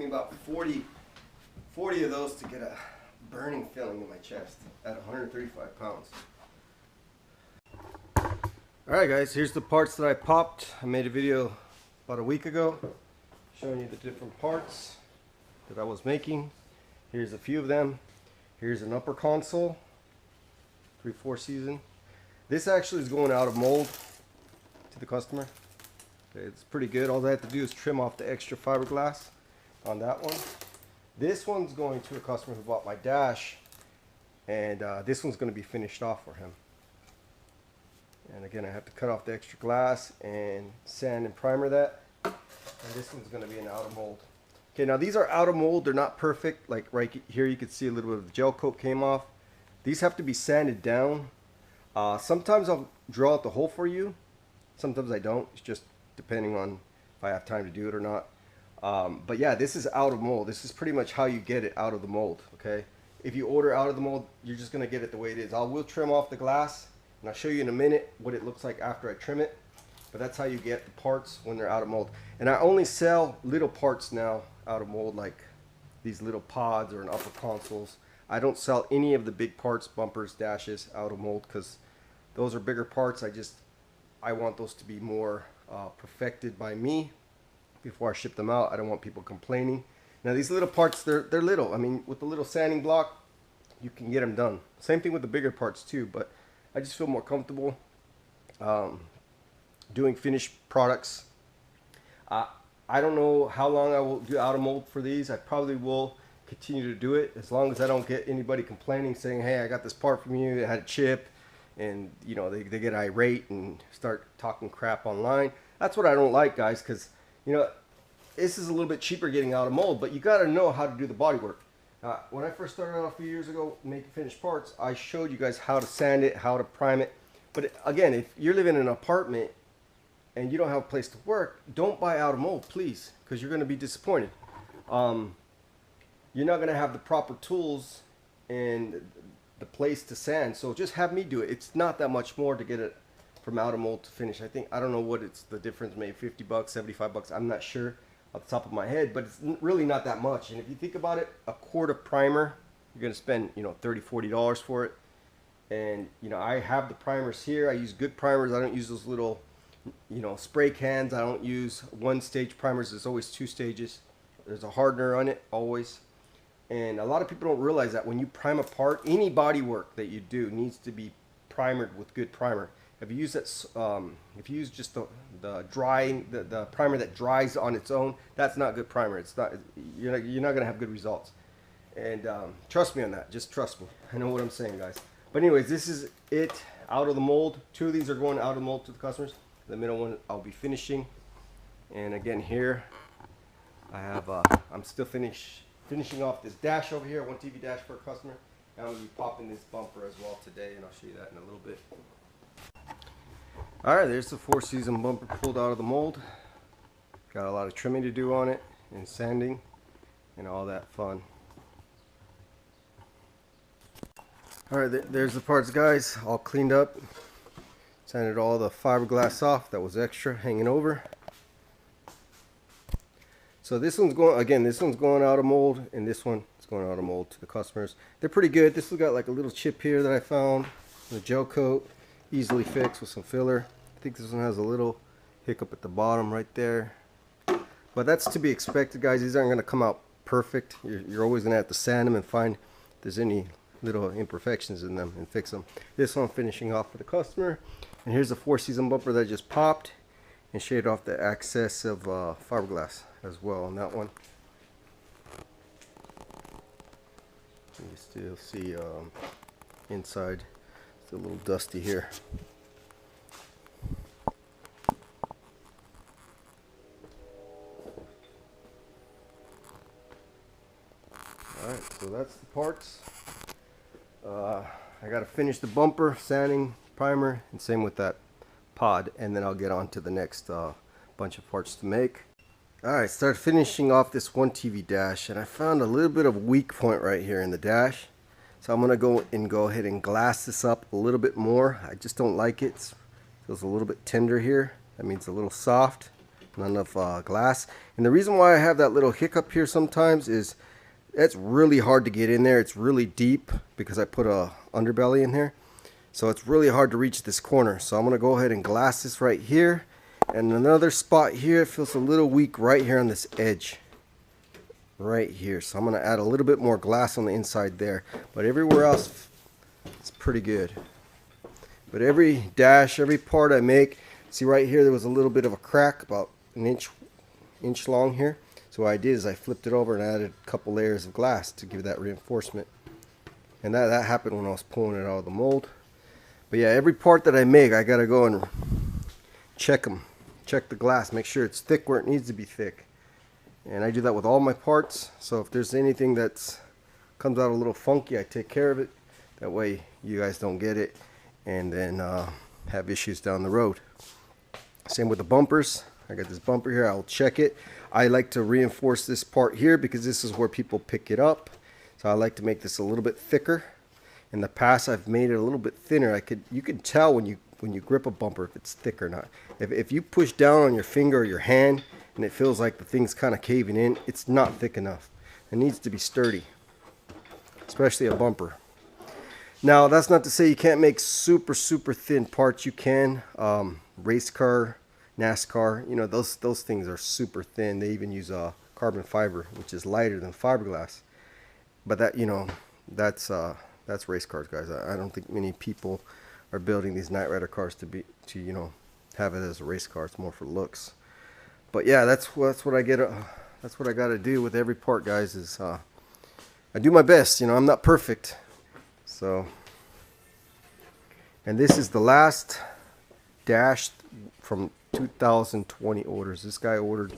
me about 40 of those to get a burning feeling in my chest at 135 pounds. Alright guys, here's the parts that I popped. I made a video about a week ago showing you the different parts that I was making. Here's a few of them. Here's an upper console, 3/4 season. This actually is going out of mold to the customer. Okay, it's pretty good. All I have to do is trim off the extra fiberglass on that one. This one's going to a customer who bought my dash, and this one's going to be finished off for him. And again, I have to cut off the extra glass and sand and primer that. And this one's going to be an out of mold. Okay, now these are out of mold. They're not perfect. Like right here, you can see a little bit of the gel coat came off. These have to be sanded down. Sometimes I'll draw out the hole for you. Sometimes I don't. It's just depending on if I have time to do it or not. But yeah, this is out of mold. This is pretty much how you get it out of the mold. Okay, if you order out of the mold, you're just going to get it the way it is. I will trim off the glass. And I'll show you in a minute what it looks like after I trim it. But that's how you get the parts when they're out of mold. And I only sell little parts now out of mold, like these little pods or an upper consoles. I don't sell any of the big parts, bumpers, dashes, out of mold, because those are bigger parts. I want those to be more perfected by me before I ship them out. I don't want people complaining. Now these little parts, they're little. I mean, with the little sanding block, you can get them done. Same thing with the bigger parts too, but I just feel more comfortable doing finished products. I don't know how long I will do out of mold for these. I probably will continue to do it as long as I don't get anybody complaining saying, hey, I got this part from you, it had a chip, and you know, they get irate and start talking crap online. That's what I don't like, guys, because you know, this is a little bit cheaper getting out of mold, but you got to know how to do the body work. When I first started out a few years ago making finished parts, I showed you guys how to sand it, how to prime it. But again, if you're living in an apartment and you don't have a place to work, don't buy out of mold, please, because you're going to be disappointed. You're not going to have the proper tools and the place to sand, so just have me do it. It's not that much more to get it from out of mold to finish. I don't know what it's the difference, maybe 50 bucks, 75 bucks, I'm not sure off the top of my head, but it's really not that much. And if you think about it, a quart of primer, you're going to spend, you know, $30, $40 for it. And you know, I have the primers here. I use good primers. I don't use those little, you know, spray cans. I don't use one stage primers. There's always two stages. There's a hardener on it always. And a lot of people don't realize that when you prime a part, any body work that you do needs to be primered with good primer. If you use that, if you use just the primer that dries on its own, that's not good primer. It's not. You're not gonna have good results. And trust me on that. Just trust me. I know what I'm saying, guys. But anyways, this is it out of the mold. Two of these are going out of the mold to the customers. The middle one I'll be finishing. And again, here I have. I'm still finishing off this dash over here. 1TV dash for a customer. And I'm gonna be popping this bumper as well today, and I'll show you that in a little bit. Alright, there's the 4-season bumper pulled out of the mold. Got a lot of trimming to do on it, and sanding, and all that fun. Alright, there's the parts, guys, all cleaned up. Sanded all the fiberglass off that was extra hanging over. So this one's going, again, this one's going out of mold, and this one is going out of mold to the customers. They're pretty good. This has got like a little chip here that I found, the gel coat. Easily fixed with some filler. I think this one has a little hiccup at the bottom right there, but that's to be expected, guys. These aren't going to come out perfect. You're always going to have to sand them and find if there's any little imperfections in them and fix them. This one I'm finishing off for the customer, and here's the 4-season bumper that just popped and shaved off the excess of fiberglass as well on that one. You can still see inside. A little dusty here. Alright, so that's the parts. I gotta finish the bumper, sanding, primer, and same with that pod, and then I'll get on to the next bunch of parts to make. Alright, start finishing off this 1TV dash, and I found a little bit of weak point right here in the dash. So I'm going to go ahead and glass this up a little bit more. I just don't like it. It feels a little bit tender here. That means a little soft. not enough glass. And the reason why I have that little hiccup here sometimes is it's really hard to get in there. It's really deep because I put a underbelly in here. So it's really hard to reach this corner. So I'm going to go ahead and glass this right here. And another spot here, it feels a little weak right here on this edge. Right here. So I'm going to add a little bit more glass on the inside there. But everywhere else, it's pretty good. But every dash, every part I make, see right here there was a little bit of a crack, about an inch long here. So what I did is I flipped it over and added a couple layers of glass to give that reinforcement. And that happened when I was pulling it out of the mold. But yeah, every part that I make, I gotta go and check them. Check the glass, make sure it's thick where it needs to be thick. And I do that with all my parts. So if there's anything that comes out a little funky, I take care of it. That way you guys don't get it and then have issues down the road. Same with the bumpers. I got this bumper here, I'll check it. I like to reinforce this part here because this is where people pick it up. So I like to make this a little bit thicker. In the past I've made it a little bit thinner. You can tell when you grip a bumper if it's thick or not. If you push down on your finger or your hand and it feels like the thing's kind of caving in, it's not thick enough. It needs to be sturdy, especially a bumper. Now that's not to say you can't make super thin parts. You can. Race car, NASCAR, you know, those things are super thin. They even use carbon fiber, which is lighter than fiberglass. But that, you know, that's race cars, guys. I don't think many people are building these Knight Rider cars to you know, have it as a race car. It's more for looks. But yeah, that's what I get. That's what I got to do with every part, guys. Is I do my best. You know, I'm not perfect. So, and this is the last dash from 2020 orders. This guy ordered,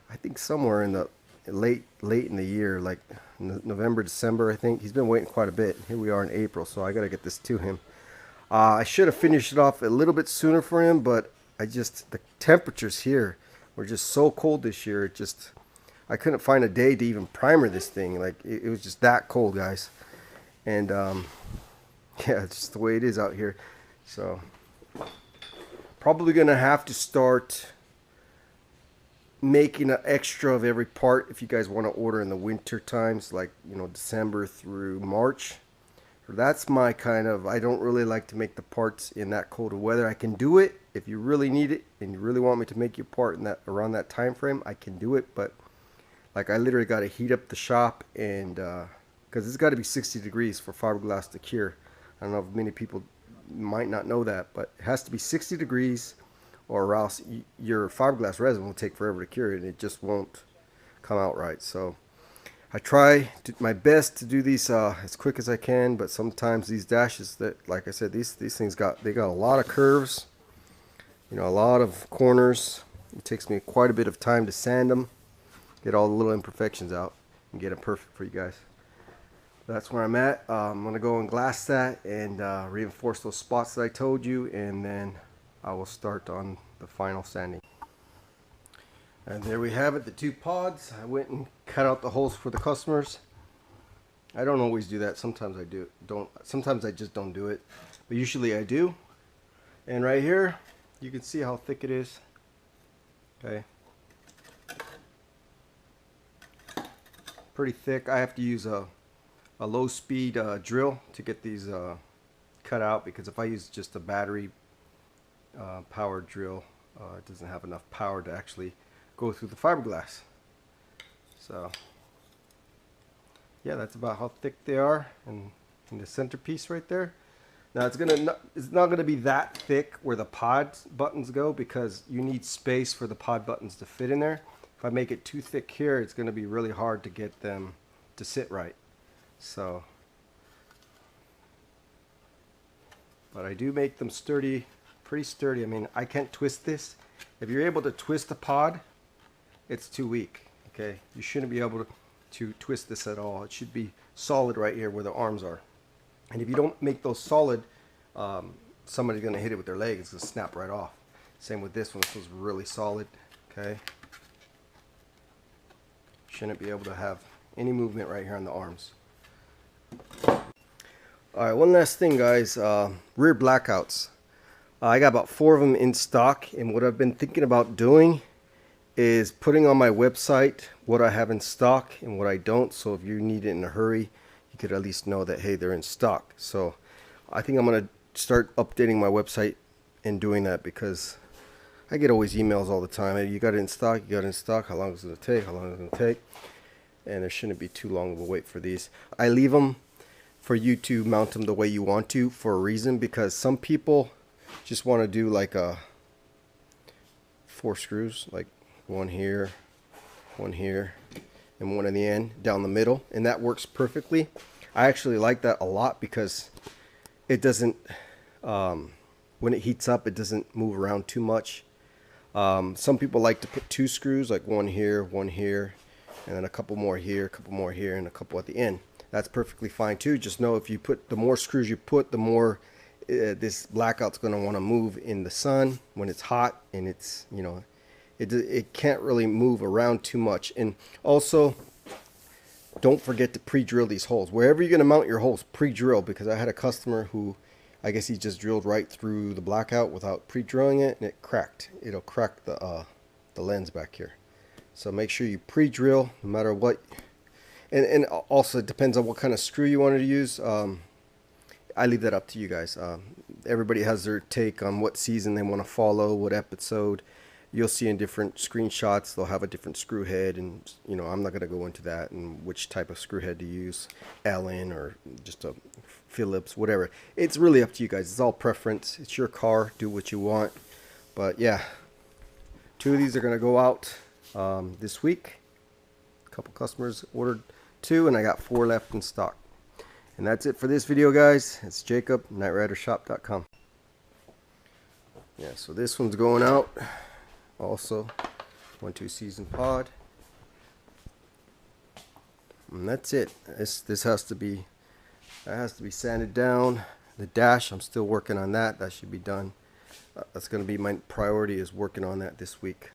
I think, somewhere in the late in the year, like November, December, I think. He's been waiting quite a bit. Here we are in April, so I got to get this to him. I should have finished it off a little bit sooner for him, but the temperatures here were just so cold this year. I couldn't find a day to even primer this thing. Like, it was just that cold, guys. And yeah, it's just the way it is out here. So probably gonna have to start making an extra of every part if you guys want to order in the winter times, like, you know, December through March. That's my kind of, I don't really like to make the parts in that cold of weather. I can do it if you really need it and you really want me to make your part in that around that time frame. I can do it, but like, I literally got to heat up the shop, and because it's got to be 60 degrees for fiberglass to cure. I don't know if many people might not know that, but it has to be 60 degrees or else your fiberglass resin will take forever to cure and it just won't come out right. So I try my best to do these as quick as I can, but sometimes these dashes, that, like I said, these things got a lot of curves, you know, a lot of corners. It takes me quite a bit of time to sand them, get all the little imperfections out, and get them perfect for you guys. That's where I'm at. I'm gonna go and glass that and reinforce those spots that I told you, and then I will start on the final sanding. And there we have it, the two pods. I went and cut out the holes for the customers. I don't always do that. Sometimes I do. Sometimes I just don't do it, but usually I do. And right here, you can see how thick it is. Okay, pretty thick. I have to use a low speed drill to get these cut out, because if I use just a battery powered drill, it doesn't have enough power to actually go through the fiberglass. So yeah, that's about how thick they are, and in the centerpiece right there. Now it's not gonna be that thick where the pod buttons go, because you need space for the pod buttons to fit in there. If I make it too thick here, it's gonna be really hard to get them to sit right. So, but I do make them sturdy, pretty sturdy. I mean, I can't twist this. If you're able to twist the pod, it's too weak. Okay, you shouldn't be able to twist this at all. It should be solid right here where the arms are. And if you don't make those solid, somebody's gonna hit it with their leg. It's gonna snap right off. Same with this one. This one's really solid. Okay, shouldn't be able to have any movement right here on the arms. Alright, one last thing, guys. Rear blackouts. I got about 4 of them in stock, and what I've been thinking about doing is putting on my website what I have in stock and what I don't. So if you need it in a hurry, you could at least know that, hey, they're in stock. So I think I'm going to start updating my website and doing that, because I get always emails all the time. Hey, you got it in stock, you got it in stock, how long is it going to take, how long is it going to take? And there shouldn't be too long of a wait for these. I leave them for you to mount them the way you want to for a reason, because some people just want to do like 4 screws, like one here, and one in the end down the middle, and that works perfectly. I actually like that a lot because it doesn't, when it heats up, it doesn't move around too much. Some people like to put 2 screws, like one here, and then a couple more here, and a couple at the end. That's perfectly fine too. Just know if you put, the more screws you put, the more this blackout's going to want to move in the sun when it's hot, and it's, you know, it can't really move around too much. And also, don't forget to pre-drill these holes. Wherever you're going to mount your holes, pre-drill, because I had a customer who, I guess he just drilled right through the blackout without pre-drilling it, and it cracked. It'll crack the lens back here. So make sure you pre-drill no matter what. And also, it depends on what kind of screw you wanted to use. I leave that up to you guys. Everybody has their take on what season they want to follow, what episode. You'll see in different screenshots, they'll have a different screw head, and you know, I'm not going to go into that and which type of screw head to use, Allen or just a Phillips, whatever. It's really up to you guys. It's all preference. It's your car. Do what you want. But yeah, 2 of these are going to go out this week. A couple customers ordered 2, and I got 4 left in stock. And that's it for this video, guys. It's Jacob, nightridershop.com. Yeah, so this one's going out. Also, 1-2 season pod. And that's it. This has to be, that has to be sanded down. The dash, I'm still working on that. That should be done. That's going to be my priority, is working on that this week.